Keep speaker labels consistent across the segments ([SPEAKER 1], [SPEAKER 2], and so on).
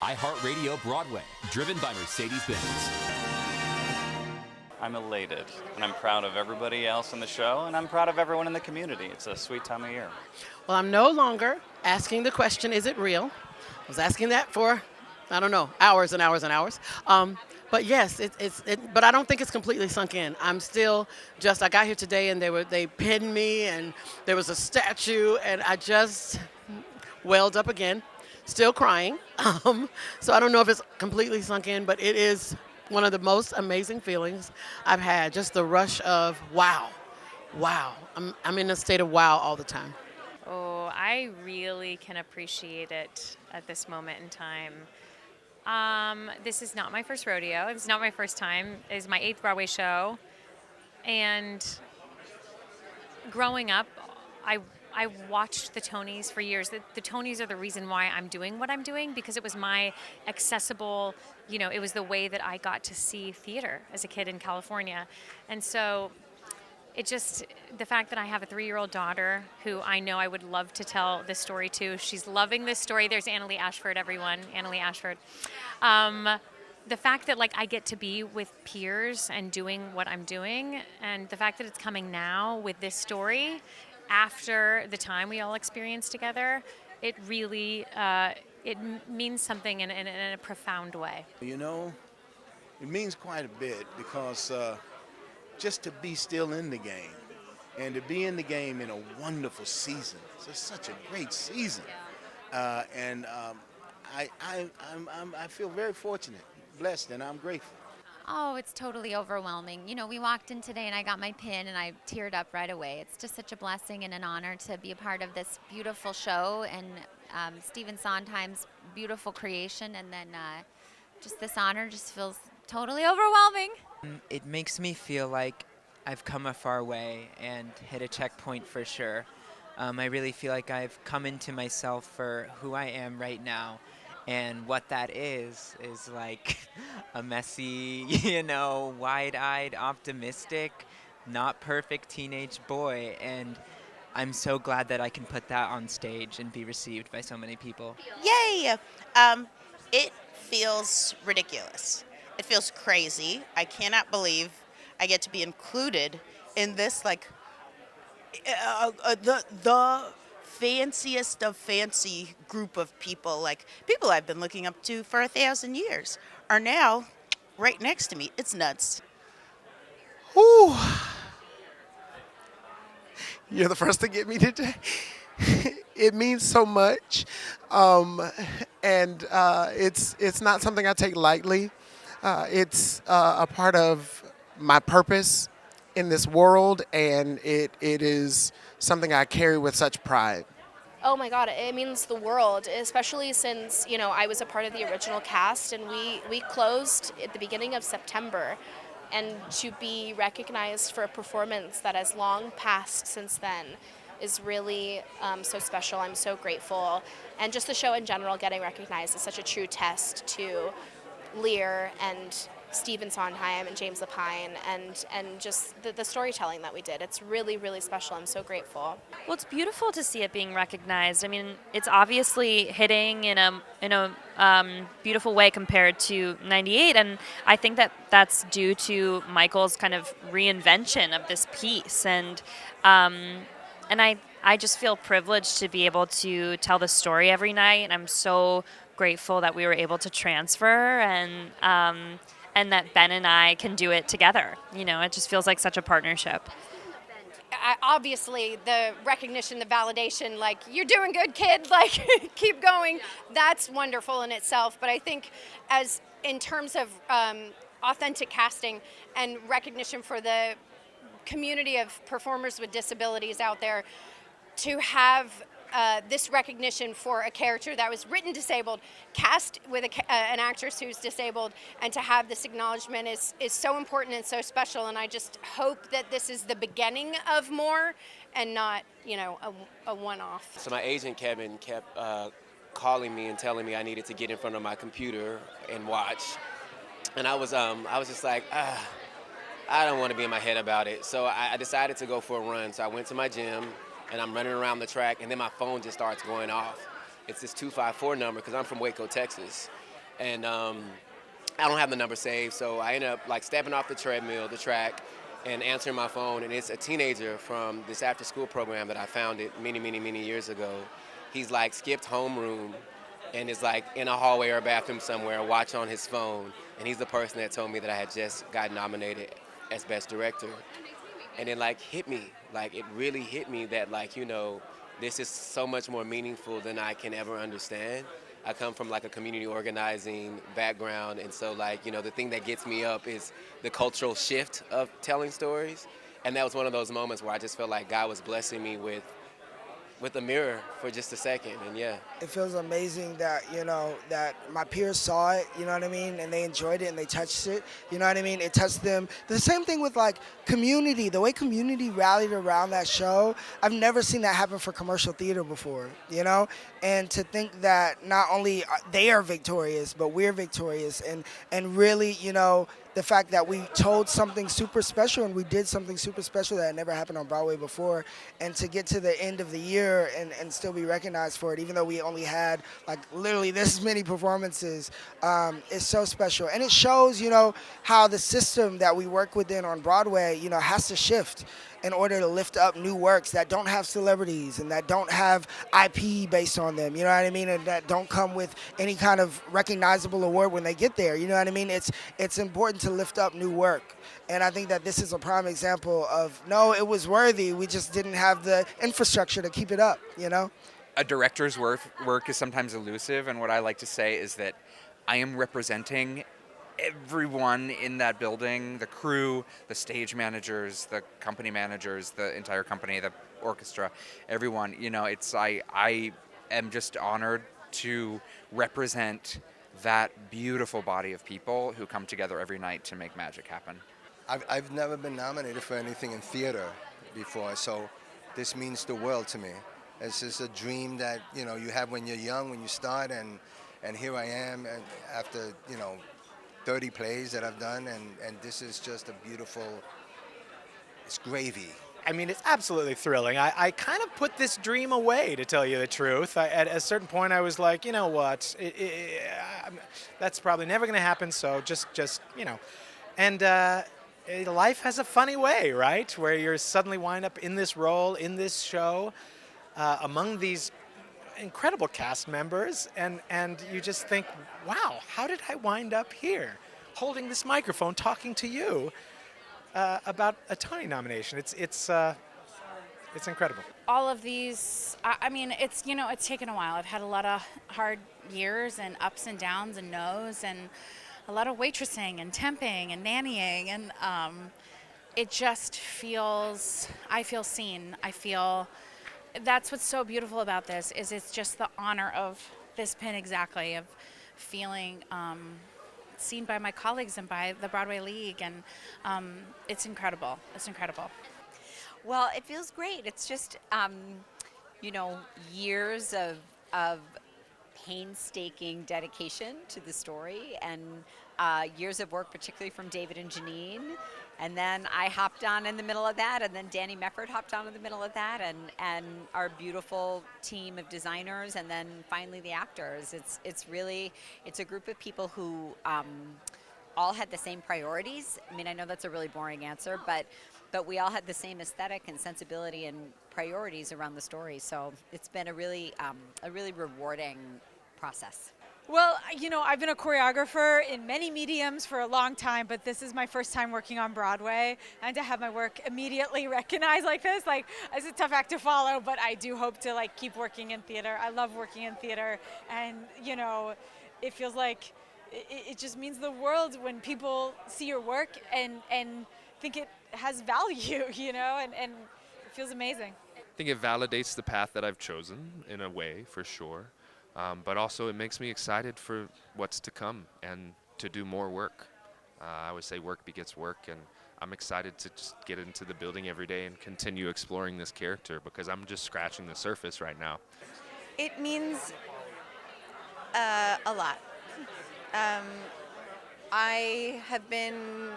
[SPEAKER 1] iHeartRadio Broadway, driven by Mercedes-Benz.
[SPEAKER 2] I'm elated, and I'm proud of everybody else in the show, and I'm proud of everyone in the community. It's a sweet time of year.
[SPEAKER 3] Well, I'm no longer asking the question, is it real? I was asking that for, I don't know, hours and hours and hours. But yes, but I don't think it's completely sunk in. I'm still just, I got here today and they pinned me and there was a statue and I just welled up again, still crying. So I don't know if it's completely sunk in, but it is one of the most amazing feelings I've had. Just the rush of wow. I'm in a state of wow all the time.
[SPEAKER 4] Oh, I really can appreciate it at this moment in time. This is not my first rodeo. It's not my first time. It's my 8th Broadway show. And growing up, I watched the Tonys for years. The Tonys are the reason why I'm doing what I'm doing, because it was my accessible, it was the way that I got to see theater as a kid in California. And so the fact that I have a 3-year-old daughter who I know I would love to tell this story to. She's loving this story. There's Annalie Ashford, everyone. Annalie Ashford. The fact that I get to be with peers and doing what I'm doing, and the fact that it's coming now with this story after the time we all experienced together, it really it means something in a profound way.
[SPEAKER 5] It means quite a bit because just to be still in the game and to be in the game in a wonderful season. It's such a great season. I feel very fortunate, blessed, and I'm grateful.
[SPEAKER 6] Oh, it's totally overwhelming. We walked in today and I got my pin and I teared up right away. It's just such a blessing and an honor to be a part of this beautiful show and Stephen Sondheim's beautiful creation. And then just this honor just feels totally overwhelming.
[SPEAKER 7] It makes me feel like I've come a far way and hit a checkpoint for sure. I really feel like I've come into myself for who I am right now. And what that is like a messy, wide-eyed, optimistic, not perfect teenage boy. And I'm so glad that I can put that on stage and be received by so many people.
[SPEAKER 8] Yay! It feels ridiculous. It feels crazy. I cannot believe I get to be included in this, the fanciest of fancy group of people, people I've been looking up to for 1,000 years, are now right next to me. It's nuts.
[SPEAKER 9] Ooh. You're the first to get me today. It means so much, and it's not something I take lightly. It's a part of my purpose in this world, and it is something I carry with such pride.
[SPEAKER 10] Oh my God, it means the world, especially since, I was a part of the original cast and we closed at the beginning of September. And to be recognized for a performance that has long passed since then is really so special. I'm so grateful. And just the show in general getting recognized is such a true test to Lear and Stephen Sondheim and James Lapine and just the storytelling that we did. It's really, really special. I'm so grateful.
[SPEAKER 4] Well, it's beautiful to see it being recognized. I mean, it's obviously hitting in a beautiful way compared to '98, and I think that that's due to Michael's kind of reinvention of this piece, and I just feel privileged to be able to tell the story every night, and I'm so grateful that we were able to transfer and that Ben and I can do it together. It just feels like such a partnership.
[SPEAKER 11] Obviously, the recognition, the validation, you're doing good, kid, keep going. That's wonderful in itself. But I think in terms of authentic casting and recognition for the community of performers with disabilities out there, to have this recognition for a character that was written disabled, cast with an actress who's disabled, and to have this acknowledgement is so important and so special. And I just hope that this is the beginning of more and not, a one-off.
[SPEAKER 12] So my agent, Kevin, kept calling me and telling me I needed to get in front of my computer and watch. And I was just like, I don't want to be in my head about it. So I decided to go for a run. So I went to my gym, and I'm running around the track, and then my phone just starts going off. It's this 254 number because I'm from Waco, Texas. and I don't have the number saved, so I ended up like stepping off the treadmill, the track, and answering my phone, and it's a teenager from this after-school program that I founded many years ago. He's like skipped homeroom and is like in a hallway or a bathroom somewhere, watch on his phone, and he's the person that told me that I had just got nominated as Best Director. And it like hit me, like it really hit me that like, you know, this is so much more meaningful than I can ever understand. I come from like a community organizing background, and so like, you know, the thing that gets me up is the cultural shift of telling stories. And that was one of those moments where I just felt like God was blessing me with a mirror for just a second, and yeah.
[SPEAKER 13] It feels amazing that, you know, that my peers saw it, you know what I mean, and they enjoyed it and they touched it, you know what I mean, it touched them. The same thing with like Community, the way Community rallied around that show, I've never seen that happen for commercial theater before, you know, and to think that not only they are victorious, but we're victorious, and really, you know, the fact that we told something super special and we did something super special that had never happened on Broadway before, and to get to the end of the year and still be recognized for it, even though we only had like literally this many performances, is so special. And it shows, you know, how the system that we work within on Broadway, you know, has to shift in order to lift up new works that don't have celebrities and that don't have IP based on them, you know what I mean, and that don't come with any kind of recognizable award when they get there, you know what I mean? It's important to lift up new work, and I think that this is a prime example of, no, it was worthy, we just didn't have the infrastructure to keep it up, you know?
[SPEAKER 14] A director's work is sometimes elusive, and what I like to say is that I am representing everyone in that building, the crew, the stage managers, the company managers, the entire company, the orchestra, everyone. You know, I am just honored to represent that beautiful body of people who come together every night to make magic happen.
[SPEAKER 15] I've never been nominated for anything in theater before, so this means the world to me. It's just a dream that, you know, you have when you're young, when you start, and here I am, and after, you know, 30 plays that I've done, and this is just a beautiful, it's gravy.
[SPEAKER 16] I mean, it's absolutely thrilling. I kind of put this dream away, to tell you the truth. At a certain point, I was like, you know what, that's probably never going to happen, so just you know. And life has a funny way, right, where you're suddenly wind up in this role, in this show, among these incredible cast members, and you just think, wow, how did I wind up here holding this microphone talking to you about a Tony nomination? It's incredible.
[SPEAKER 17] All of these, I mean, it's, you know, it's taken a while. I've had a lot of hard years and ups and downs and no's and a lot of waitressing and temping and nannying, and it just feels, I feel seen. I feel, that's what's so beautiful about this, is it's just the honor of this pin, exactly, of feeling seen by my colleagues and by the Broadway League, and it's incredible. It's incredible.
[SPEAKER 18] Well, it feels great. It's just, you know, years of painstaking dedication to the story, and years of work, particularly from David and Janine. And then I hopped on in the middle of that, and then Danny Mefford hopped on in the middle of that, and our beautiful team of designers, and then finally the actors. It's really, it's a group of people who all had the same priorities. I mean, I know that's a really boring answer, but we all had the same aesthetic and sensibility and priorities around the story. So it's been a really rewarding process.
[SPEAKER 19] Well, you know, I've been a choreographer in many mediums for a long time, but this is my first time working on Broadway, and to have my work immediately recognized like this, like, it's a tough act to follow, but I do hope to, like, keep working in theater. I love working in theater, and, you know, it feels like it just means the world when people see your work and think it has value, you know, and it feels amazing.
[SPEAKER 20] I think it validates the path that I've chosen in a way, for sure. But also it makes me excited for what's to come and to do more work. I would say work begets work, and I'm excited to just get into the building every day and continue exploring this character, because I'm just scratching the surface right now.
[SPEAKER 21] It means a lot. I have been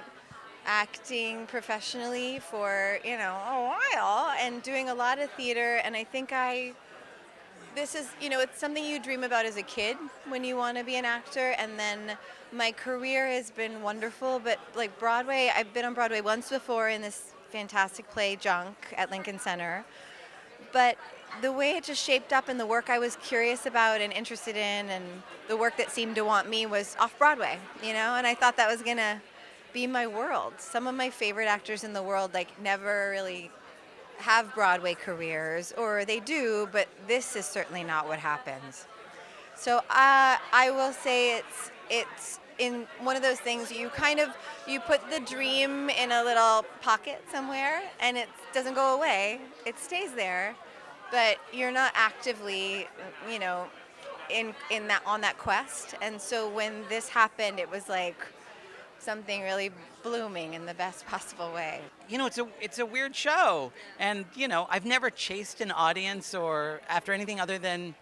[SPEAKER 21] acting professionally for, you know, a while and doing a lot of theater, and I think I this is, it's something you dream about as a kid when you want to be an actor. And then my career has been wonderful, but like Broadway, I've been on Broadway once before in this fantastic play, Junk, at Lincoln Center. But the way it just shaped up and the work I was curious about and interested in and the work that seemed to want me was off Broadway, and I thought that was going to be my world. Some of my favorite actors in the world never really have Broadway careers, or they do, but this is certainly not what happens. So I will say it's in one of those things you put the dream in a little pocket somewhere and it doesn't go away. It stays there, but you're not actively, in that on that quest. And so when this happened, it was like something really blooming in the best possible way.
[SPEAKER 1] It's a weird show, and I've never chased an audience or after anything other than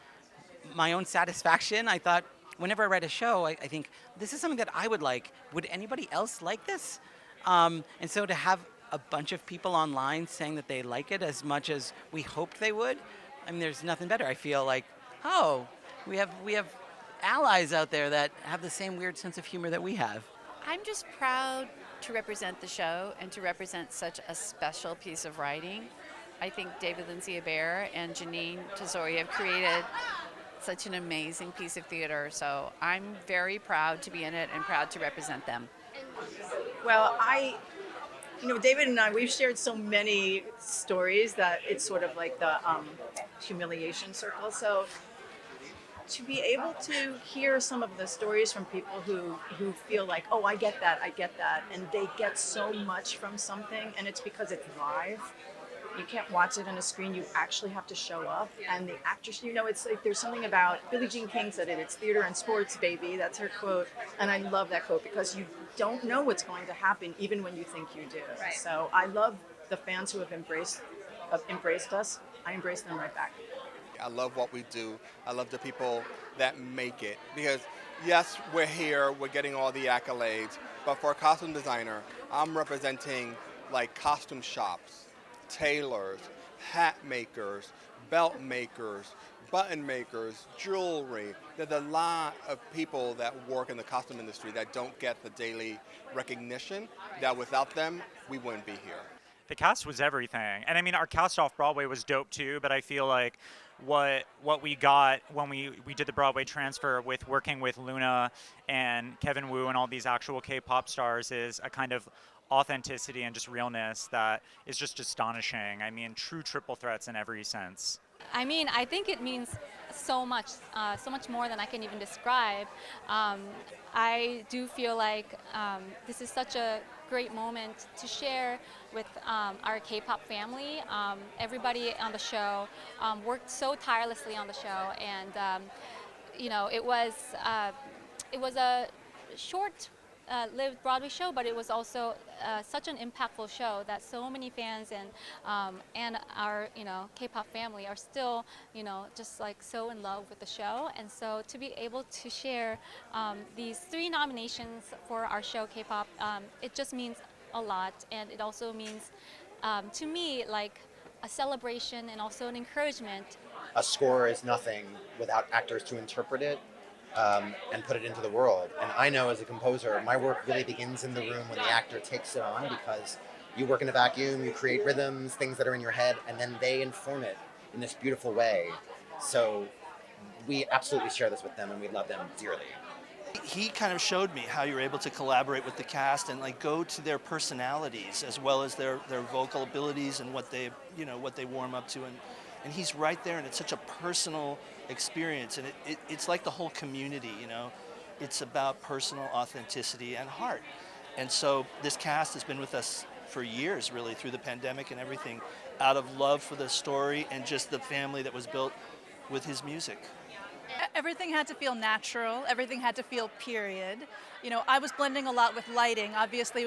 [SPEAKER 1] my own satisfaction. I thought whenever I write a show, I think this is something that I would like. Would anybody else like this? And so to have a bunch of people online saying that they like it as much as we hoped they would, there's nothing better. I feel like, we have allies out there that have the same weird sense of humor that we have.
[SPEAKER 22] I'm just proud to represent the show and to represent such a special piece of writing. I think David Lindsay-Abaire and Janine Tesori have created such an amazing piece of theater, so I'm very proud to be in it and proud to represent them.
[SPEAKER 23] Well, David and I, we've shared so many stories that it's sort of like the humiliation circle. So to be able to hear some of the stories from people who feel like, oh, I get that, and they get so much from something, and it's because it's live. You can't watch it on a screen. You actually have to show up. And the actors, it's like there's something about, Billie Jean King said it, it's theater and sports, baby. That's her quote. And I love that quote because you don't know what's going to happen even when you think you do. Right. So I love the fans who have embraced us. I embrace them right back.
[SPEAKER 24] I love what we do. I love the people that make it. Because yes, we're here, we're getting all the accolades, but for a costume designer, I'm representing like costume shops, tailors, hat makers, belt makers, button makers, jewelry. There's a lot of people that work in the costume industry that don't get the daily recognition, that without them, we wouldn't be here.
[SPEAKER 25] The cast was everything. And our cast off Broadway was dope too, but I feel like what we got when we did the Broadway transfer with working with Luna and Kevin Wu and all these actual K-pop stars is a kind of authenticity and just realness that is just astonishing. True triple threats in every sense.
[SPEAKER 26] I think it means so much more than I can even describe. I do feel like this is such a great moment to share with our K-pop family. Everybody on the show worked so tirelessly on the show, and it was a short lived Broadway show, but it was also such an impactful show that so many fans and our K-pop family are still just like so in love with the show. And so to be able to share these 3 nominations for our show K-pop, it just means a lot, and it also means to me like a celebration and also an encouragement.
[SPEAKER 27] A score is nothing without actors to interpret it and put it into the world. And I know as a composer, my work really begins in the room when the actor takes it on, because you work in a vacuum, you create rhythms, things that are in your head, and then they inform it in this beautiful way. So we absolutely share this with them, and we love them dearly.
[SPEAKER 28] He kind of showed me how you're able to collaborate with the cast and like go to their personalities as well as their vocal abilities and what they warm up to, and he's right there, and it's such a personal experience, and it's like the whole community, it's about personal authenticity and heart. And so this cast has been with us for years, really, through the pandemic and everything, out of love for the story and just the family that was built with his music.
[SPEAKER 29] Everything had to feel natural. Everything had to feel period. I was blending a lot with lighting. Obviously,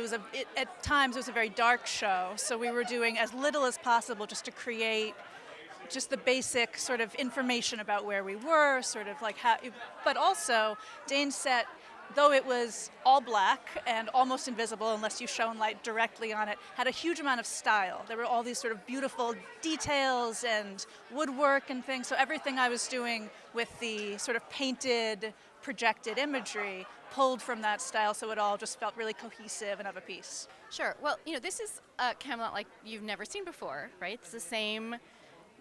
[SPEAKER 29] at times it was a very dark show, so we were doing as little as possible just to create just the basic sort of information about where we were, sort of like how. But also, Dane set though it was all black and almost invisible unless you shone light directly on it, had a huge amount of style. There were all these sort of beautiful details and woodwork and things. So everything I was doing with the sort of painted, projected imagery pulled from that style, so it all just felt really cohesive and of a piece.
[SPEAKER 22] Sure. Well, this is Camelot like you've never seen before, right? It's the same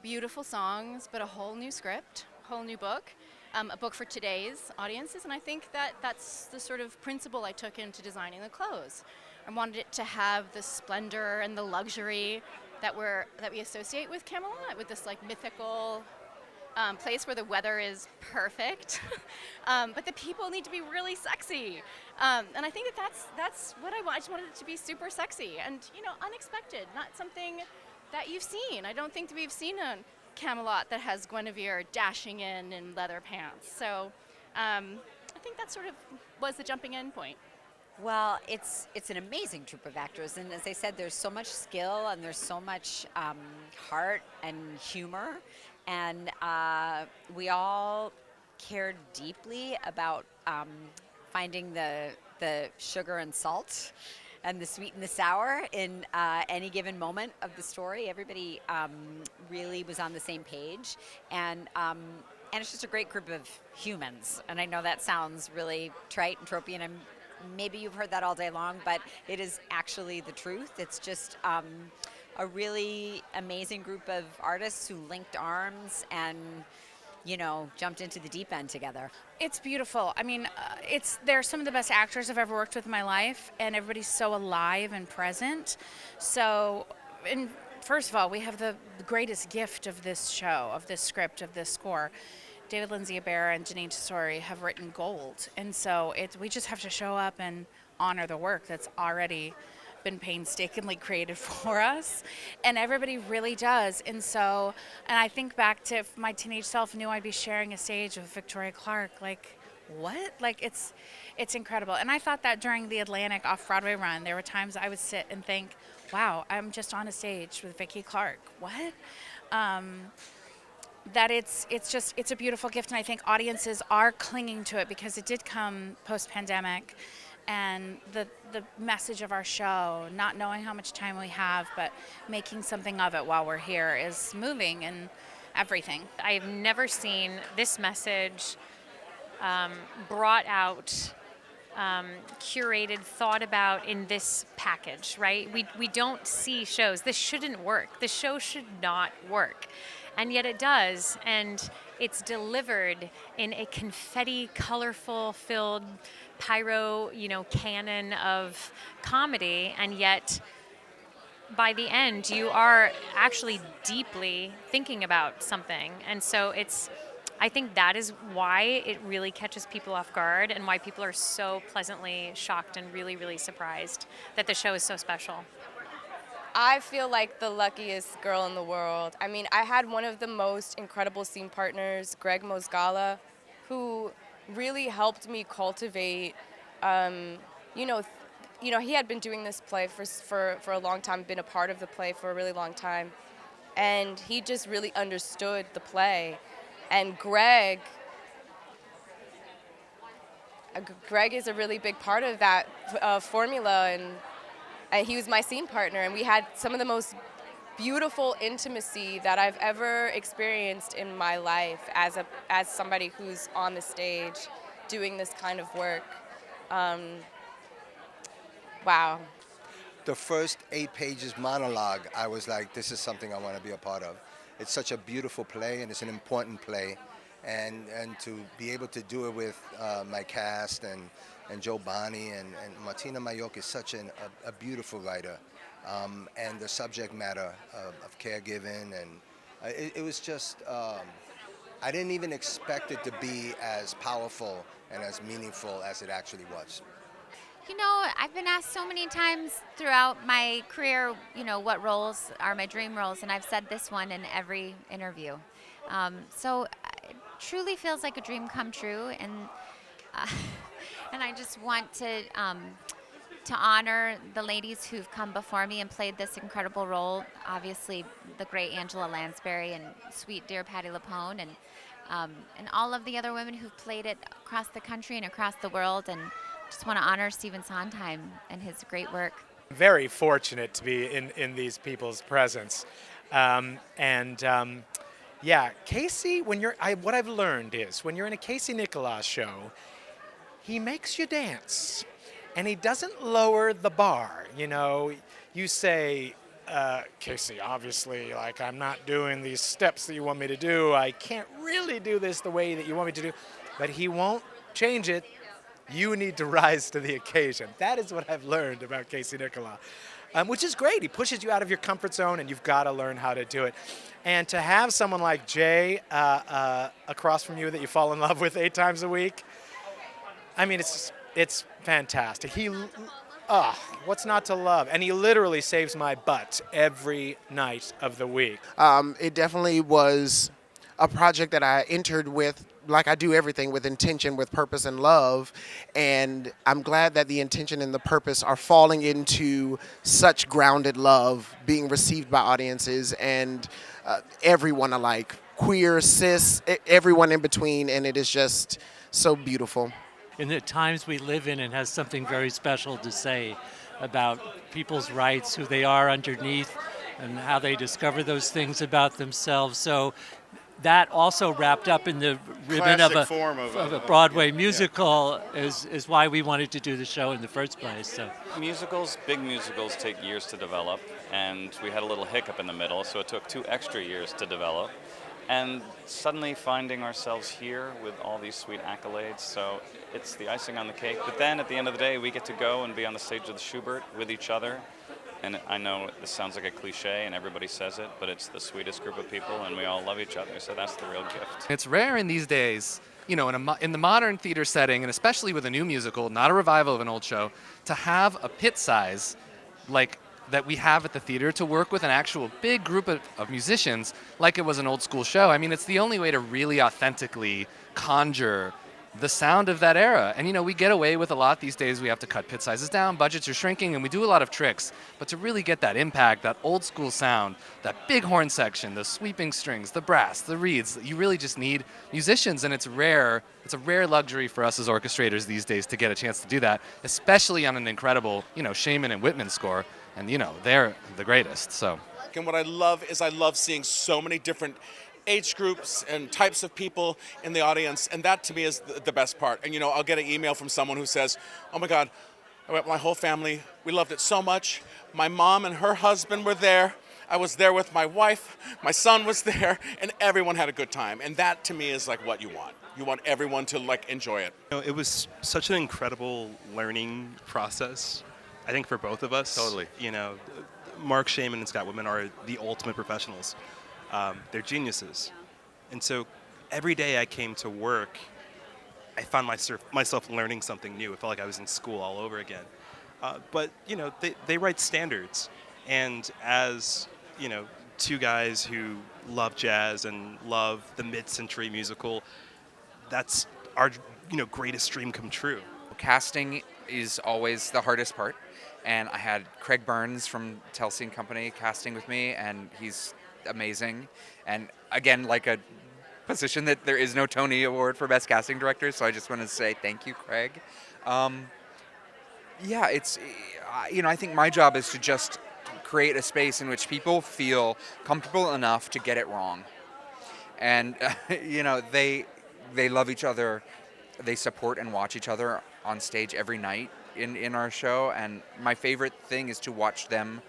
[SPEAKER 22] beautiful songs, but a whole new script, whole new book, a book for today's audiences. And I think that that's the sort of principle I took into designing the clothes. I wanted it to have the splendor and the luxury that we associate with Camelot, with this like mythical place where the weather is perfect, but the people need to be really sexy. And I think that's what I want. I just wanted it to be super sexy and unexpected, not something that you've seen. I don't think that we've seen a Camelot that has Guinevere dashing in leather pants. So I think that sort of was the jumping in point.
[SPEAKER 18] Well, it's an amazing troupe of actors, and as I said, there's so much skill and there's so much heart and humor, and we all cared deeply about finding the sugar and salt and the sweet and the sour in any given moment of the story. Everybody really was on the same page, and it's just a great group of humans. And I know that sounds really trite and tropey, and maybe you've heard that all day long, but it is actually the truth. It's just a really amazing group of artists who linked arms and jumped into the deep end together.
[SPEAKER 17] It's beautiful. I mean, they're some of the best actors I've ever worked with in my life, and everybody's so alive and present. So, and first of all, we have the greatest gift of this show, of this script, of this score. David Lindsay-Abaire and Janine Tesori have written gold, and so we just have to show up and honor the work that's already been painstakingly created for us, and everybody really does. And I think back to if my teenage self knew I'd be sharing a stage with Victoria Clark, like what? Like it's incredible. And I thought that during the Atlantic off-Broadway run, there were times I would sit and think, wow, I'm just on a stage with Vicki Clark. What? That it's a beautiful gift, and I think audiences are clinging to it because it did come post-pandemic. And the message of our show, not knowing how much time we have, but making something of it while we're here, is moving and everything.
[SPEAKER 2] I've never seen this message brought out, curated, thought about in this package, right? We don't see shows. This shouldn't work. This show should not work. And yet it does, and it's delivered in a confetti, colorful, filled pyro, cannon of comedy, and yet by the end you are actually deeply thinking about something. And so I think that is why it really catches people off guard and why people are so pleasantly shocked and really, really surprised that the show is so special.
[SPEAKER 3] I feel like the luckiest girl in the world. I mean, I had one of the most incredible scene partners, Greg Mosgala, who really helped me cultivate, he had been doing this play for a long time, been a part of the play for a really long time, and he just really understood the play. And Greg is a really big part of that formula, and he was my scene partner, and we had some of the most beautiful intimacy that I've ever experienced in my life as somebody who's on the stage doing this kind of work. Wow.
[SPEAKER 15] The first 8 pages monologue, I was like, this is something I want to be a part of. It's such a beautiful play, and it's an important play, and to be able to do it with my cast and Joe Bonney and Martina Mayock is such a beautiful writer, and the subject matter of caregiving, and it was just, I didn't even expect it to be as powerful and as meaningful as it actually was.
[SPEAKER 4] I've been asked so many times throughout my career, what roles are my dream roles, and I've said this one in every interview. So it truly feels like a dream come true, and I just want to honor the ladies who've come before me and played this incredible role. Obviously, the great Angela Lansbury and sweet dear Patti LuPone, and all of the other women who've played it across the country and across the world. And just want to honor Stephen Sondheim and his great work.
[SPEAKER 16] Very fortunate to be in these people's presence. Yeah, Casey, what I've learned is when you're in a Casey Nicholaus show, he makes you dance, and he doesn't lower the bar. You know, you say, Casey, obviously, like, I'm not doing these steps that you want me to do. I can't really do this the way that you want me to do, but he won't change it. You need to rise to the occasion. That is what I've learned about Casey Nicholaus, which is great. He pushes you out of your comfort zone, and you've got to learn how to do it. And to have someone like Jay across from you that you fall in love with 8 times a week, I mean, it's fantastic. What's not to love? And he literally saves my butt every night of the week.
[SPEAKER 5] It definitely was a project that I entered with, like I do everything, with intention, with purpose and love. And I'm glad that the intention and the purpose are falling into such grounded love, being received by audiences and everyone alike, queer, cis, everyone in between. And it is just so beautiful.
[SPEAKER 6] In the times we live in, it has something very special to say about people's rights, who they are underneath, and how they discover those things about themselves. So that also wrapped up in the ribbon of a Broadway musical is why we wanted to do the show in the first place. So
[SPEAKER 7] musicals, big musicals, take years to develop, and we had a little hiccup in the middle, so it took 2 extra years to develop. And suddenly finding ourselves here with all these sweet accolades, so it's the icing on the cake. But then at the end of the day, we get to go and be on the stage of the Schubert with each other. And I know this sounds like a cliche and everybody says it, but it's the sweetest group of people and we all love each other, so that's the real gift.
[SPEAKER 8] It's rare in these days, you know, in the modern theater setting, and especially with a new musical, not a revival of an old show, to have a pit size like that we have at the theater to work with an actual big group of musicians like it was an old school show. I mean, it's the only way to really authentically conjure the sound of that era. And, you know, we get away with a lot these days. We have to cut pit sizes down, budgets are shrinking, and we do a lot of tricks. But to really get that impact, that old school sound, that big horn section, the sweeping strings, the brass, the reeds, you really just need musicians, and it's rare. It's a rare luxury for us as orchestrators these days to get a chance to do that, especially on an incredible, you know, Shaman and Whitman score. And, you know, they're the greatest, so.
[SPEAKER 9] And what I love is I love seeing so many different age groups and types of people in the audience, and that to me is the best part. And you know, I'll get an email from someone who says, oh my God, my whole family, we loved it so much. My mom and her husband were there. I was there with my wife, my son was there, and everyone had a good time. And that to me is like what you want. You want everyone to like enjoy it.
[SPEAKER 10] You know, it was such an incredible learning process, I think, for both of us.
[SPEAKER 8] Totally.
[SPEAKER 10] You know, Mark Shaman and Scott Whitman are the ultimate professionals. They're geniuses. And so every day I came to work, I found myself learning something new. It felt like I was in school all over again. But, you know, they write standards. And as, you know, 2 guys who love jazz and love the mid-century musical, that's our, you know, greatest dream come true.
[SPEAKER 14] Casting is always the hardest part. And I had Craig Burns from Telsey & Company casting with me, and he's amazing. And again, like a position that there is no Tony Award for Best Casting Director, so I just want to say thank you, Craig. Yeah, it's, you know, I think my job is to just create a space in which people feel comfortable enough to get it wrong. And, you know, they love each other, they support and watch each other on stage every night in our show, and my favorite thing is to watch them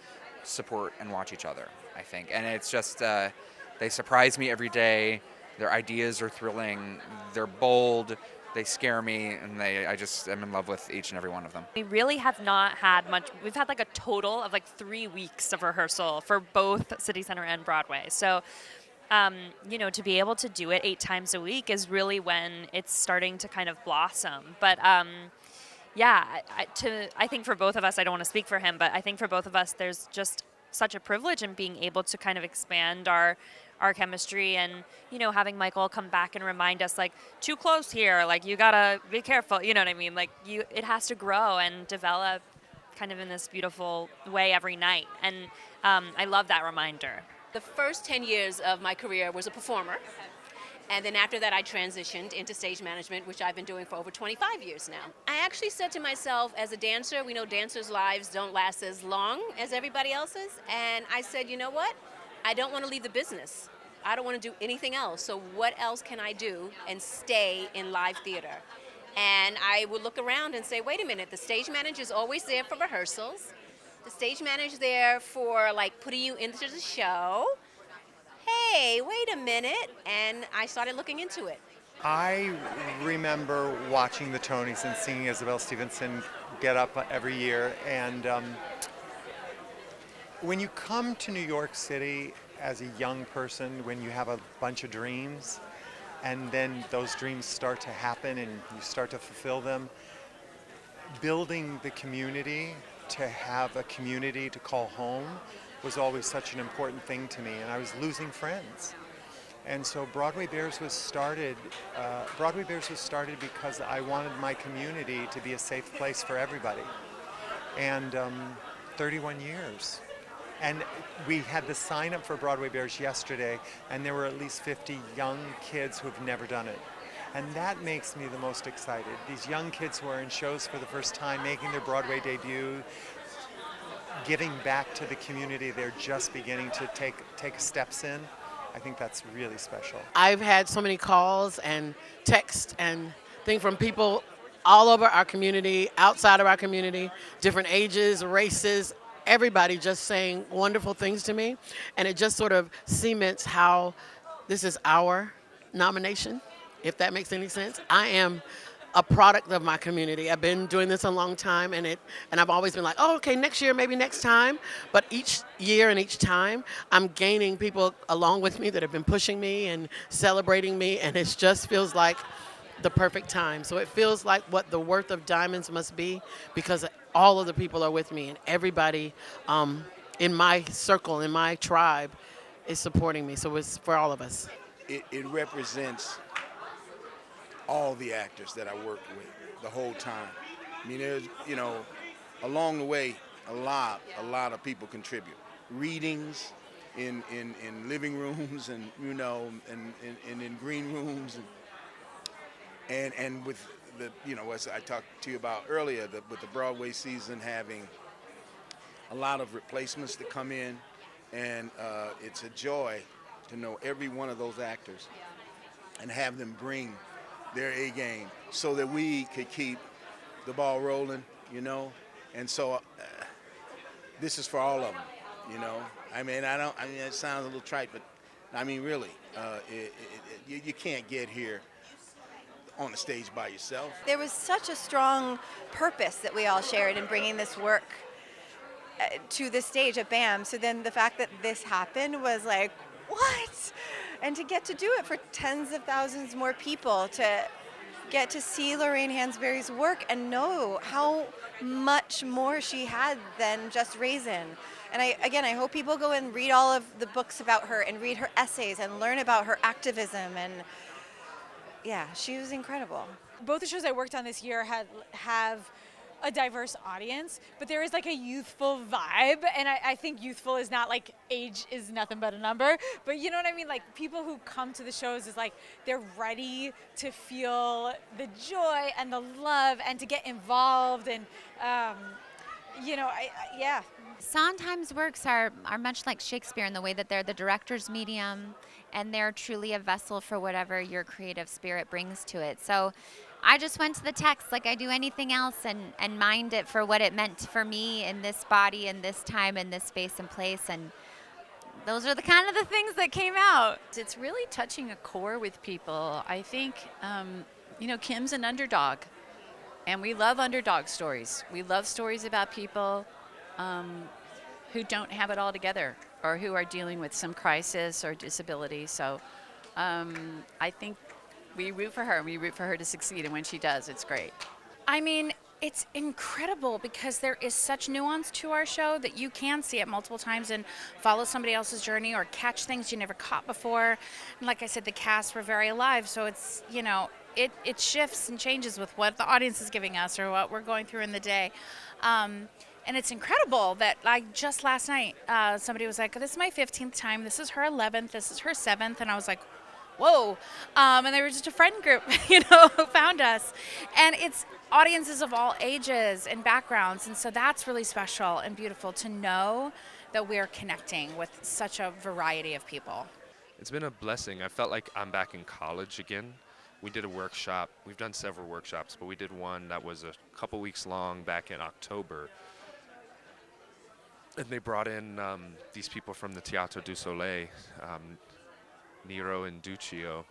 [SPEAKER 14] support and watch each other, I think. And it's just, they surprise me every day. Their ideas are thrilling. They're bold. They scare me, and I just am in love with each and every one of them.
[SPEAKER 11] We really have not had much. We've had like a total of like 3 weeks of rehearsal for both City Center and Broadway. So, you know, to be able to do it 8 times a week is really when it's starting to kind of blossom. But yeah, I think for both of us, I don't want to speak for him, but I think for both of us, there's just such a privilege in being able to kind of expand our chemistry, and, you know, having Michael come back and remind us, like, too close here, like, you gotta be careful, you know what I mean? Like, it has to grow and develop kind of in this beautiful way every night, and I love that reminder.
[SPEAKER 12] The first 10 years of my career was a performer,
[SPEAKER 1] And then after that, I transitioned into stage management, which I've been doing for over 25 years now. I actually said to myself, as a dancer, we know dancers' lives don't last as long as everybody else's. And I said, you know what? I don't want to leave the business. I don't want to do anything else. So what else can I do and stay in live theater? And I would look around and say, wait a minute, the stage manager is always there for rehearsals. The stage manager is there for like putting you into the show. Hey, wait a minute. And I started looking into it.
[SPEAKER 12] I remember watching the Tonys and seeing Isabel Stevenson get up every year. And when you come to New York City as a young person, when you have a bunch of dreams, and then those dreams start to happen and you start to fulfill them, building the community, to have a community to call home, was always such an important thing to me, and I was losing friends. And so Broadway Bears was started because I wanted my community to be a safe place for everybody. And 31 years. And we had the sign up for Broadway Bears yesterday, and there were at least 50 young kids who have never done it. And that makes me the most excited. These young kids who are in shows for the first time, making their Broadway debut, giving back to the community they're just beginning to take steps in. I think that's really special.
[SPEAKER 13] I've had so many calls and texts and things from people all over our community, outside of our community, different ages, races, everybody just saying wonderful things to me. And it just sort of cements how this is our nomination, if that makes any sense. I am a product of my community. I've been doing this a long time, and I've always been like, oh, okay, next year, maybe next time. But each year and each time, I'm gaining people along with me that have been pushing me and celebrating me, and it just feels like the perfect time. So it feels like what the worth of diamonds must be, because all of the people are with me, and everybody in my circle, in my tribe, is supporting me. So it's for all of us.
[SPEAKER 19] It represents all the actors that I worked with the whole time. I mean, there's, along the way, a lot of people contribute. Readings in living rooms and, and in green rooms. And with the, as I talked to you about earlier, with the Broadway season having a lot of replacements that come in, and it's a joy to know every one of those actors and have them bring their A game so that we could keep the ball rolling, and so this is for all of them, I mean, it sounds a little trite, but I mean, really, you can't get here on the stage by yourself.
[SPEAKER 20] There was such a strong purpose that we all shared in bringing this work to the stage at BAM. So then the fact that this happened was like, what? And to get to do it for tens of thousands more people, to get to see Lorraine Hansberry's work and know how much more she had than just Raisin. And I hope people go and read all of the books about her and read her essays and learn about her activism. And yeah, she was incredible.
[SPEAKER 21] Both the shows I worked on this year have a diverse audience, but there is like a youthful vibe, and I think youthful is not like age is nothing but a number, but you know what I mean? Like, people who come to the shows is like they're ready to feel the joy and the love and to get involved, and yeah.
[SPEAKER 4] Sondheim's works are much like Shakespeare in the way that they're the director's medium, and they're truly a vessel for whatever your creative spirit brings to it. So I just went to the text like I do anything else and mined it for what it meant for me in this body and this time and this space and place. And those are the kind of the things that came out.
[SPEAKER 23] It's really touching a core with people. I think, Kim's an underdog, and we love underdog stories. We love stories about people who don't have it all together or who are dealing with some crisis or disability. So I think we root for her. We root for her to succeed, and when she does, it's great.
[SPEAKER 17] I mean, it's incredible because there is such nuance to our show that you can see it multiple times and follow somebody else's journey or catch things you never caught before. And like I said, the cast were very alive, so it's, it shifts and changes with what the audience is giving us or what we're going through in the day. And it's incredible that, like, just last night, somebody was like, this is my 15th time, this is her 11th, this is her 7th, and I was like, whoa. And they were just a friend group, who found us. And it's audiences of all ages and backgrounds. And so that's really special and beautiful to know that we're connecting with such a variety of people.
[SPEAKER 2] It's been a blessing. I felt like I'm back in college again. We did a workshop. We've done several workshops, but we did one that was a couple weeks long back in October. And they brought in these people from the Teatro du Soleil, Nero and Duccio,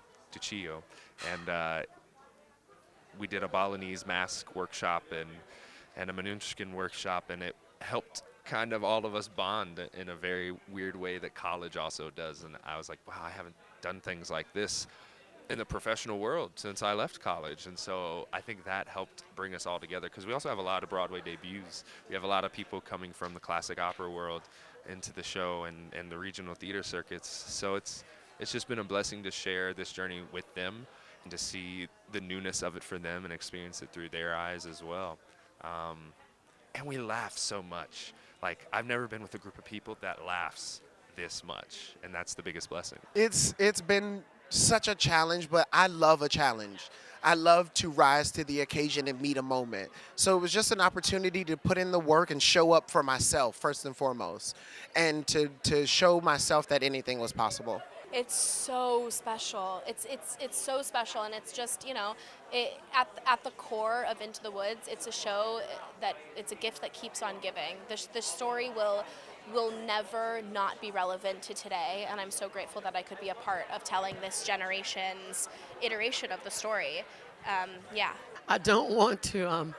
[SPEAKER 2] and we did a Balinese mask workshop and a Manushkin workshop, and it helped kind of all of us bond in a very weird way that college also does. And I was like, wow, I haven't done things like this in the professional world since I left college. And so I think that helped bring us all together, because we also have a lot of Broadway debuts. We have a lot of people coming from the classic opera world into the show and the regional theater circuits. So it's just been a blessing to share this journey with them and to see the newness of it for them and experience it through their eyes as well. And we laugh so much. Like, I've never been with a group of people that laughs this much, and that's the biggest blessing.
[SPEAKER 5] It's been such a challenge, but I love a challenge. I love to rise to the occasion and meet a moment. So it was just an opportunity to put in the work and show up for myself first and foremost, and to show myself that anything was possible.
[SPEAKER 18] It's so special. It's so special, and it's just, at the core of Into the Woods, it's a show that it's a gift that keeps on giving. The story will never not be relevant to today, and I'm so grateful that I could be a part of telling this generation's iteration of the story. Yeah.
[SPEAKER 13] I don't want to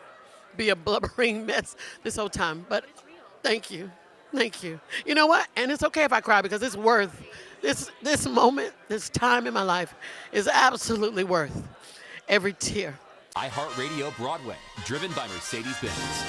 [SPEAKER 13] be a blubbering mess this whole time, but thank you. Thank you. You know what? And it's okay if I cry, because it's worth this moment, this time in my life is absolutely worth every tear.
[SPEAKER 22] iHeartRadio Broadway, driven by Mercedes-Benz.